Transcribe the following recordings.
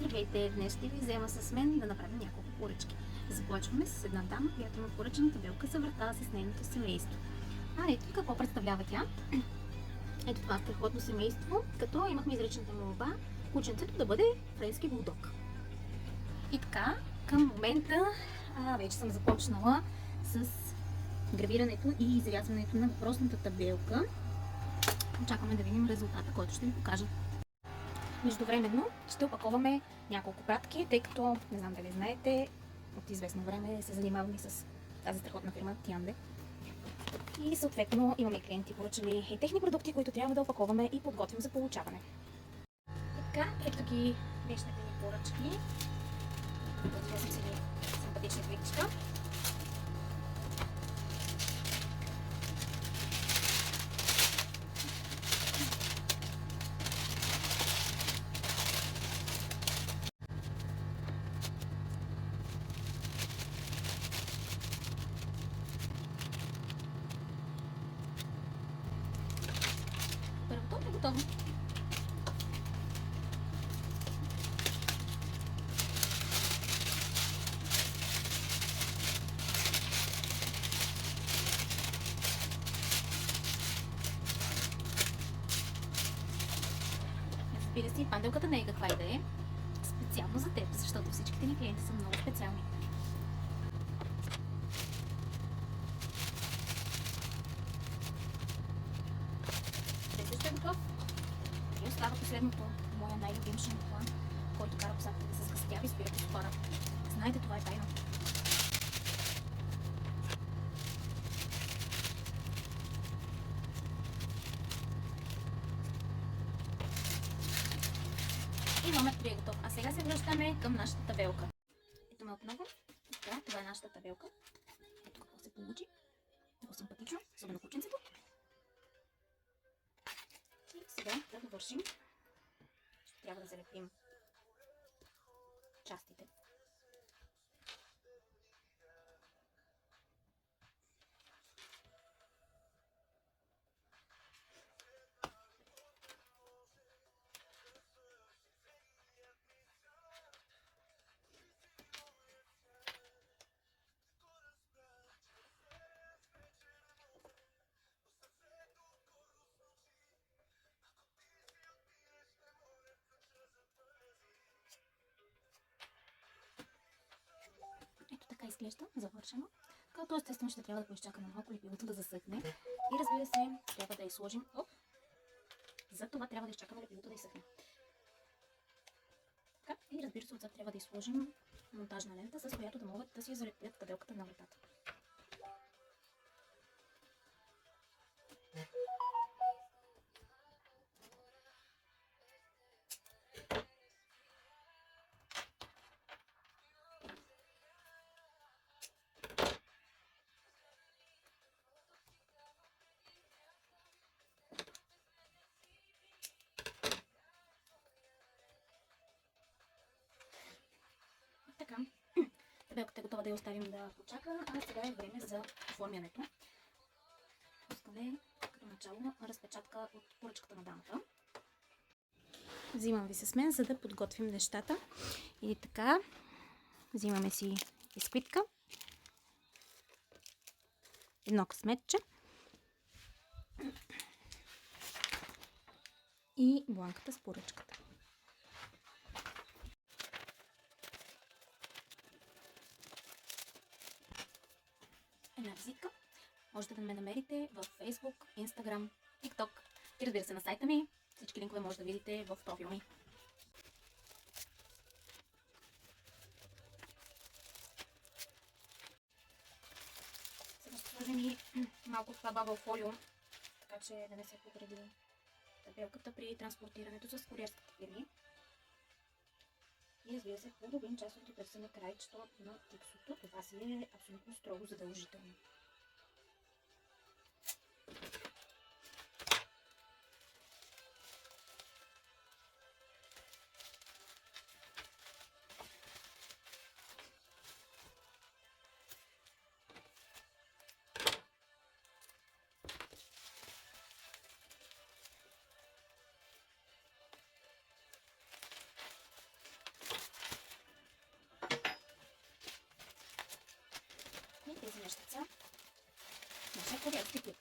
Здравейте! Днес ще ви взема с мен да направим няколко поръчки. Започваме с една дама, която има поръчена табелка за врата с нейното семейство. Ето какво представлява тя. Ето това страхотно семейство, като имахме изричната молба кученцето да бъде френски булдог. И така, към момента вече съм започнала с гравирането и изрязването на въпросната табелка. Очакваме да видим резултата, който ще ви покажа. Междувременно ще опаковаме няколко пратки, тъй като, не знам дали знаете, от известно време се занимаваме с тази страхотна фирма Тианде. И съответно имаме клиенти поръчали и техни продукти, които трябва да опаковаме и подготвим за получаване. И така, ето ги днешните ни поръчки. Подготвила съм си симпатични клетчета. Първото е готово. Разбира се, панделката не е каква и да е. Специално за теб, защото всичките ни клиенти са много специални. Също е готов. И остава последното, моя най-любим шампуан, който кара косата да се сгъстява и спира косопара. Знаете, това е тайна. И номер 3 е готов. А сега се връщаме към нашата табелка. Ето ме отново. Така, това е нашата табелка. Ето какво се получи. Много симпатично, особено кученцето. И сега да довършим. Ще трябва да залепим частите. Ето така изглежда, завършено. Като естествено ще трябва да поизчакаме малко лепилото да засъхне. И разбира се, трябва да я сложим. За това трябва да изчакаме лепилото да изсъхне. Така, и разбира се, отзад трябва да изложим монтажна лента, с която да могат да си залепят табелката на вратата. Така, табелката е готова да я оставим да почака, а сега е време за оформянето. Пускаме като начало разпечатка от поръчката на дамата. Взимам ви с мен, за да подготвим нещата. И така, взимаме си бисквитка, едно късметче и бланката с поръчката. Една визитка. Можете да ме намерите в Facebook, Instagram, TikTok и разбира се на сайта ми. Всички линкове може да видите в профила ми. Сега ще сложим и малко това бабъл фолио, така че да не се повреди табелката при транспортирането с куриерските фирми. И разбира се, половин час от търсене крайчето на тиксото. Това си е абсолютно строго задължително. куриерски тип.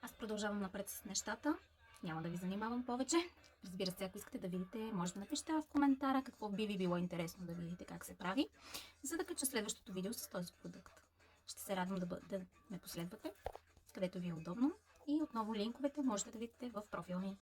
Аз продължавам напред с нещата. Няма да ви занимавам повече. Разбира се, ако искате да видите, може да напишете в коментара какво би ви било интересно да видите как се прави, за да кача следващото видео с този продукт. Ще се радвам да ме последвате, където ви е удобно. И отново линковете можете да видите в профила ми.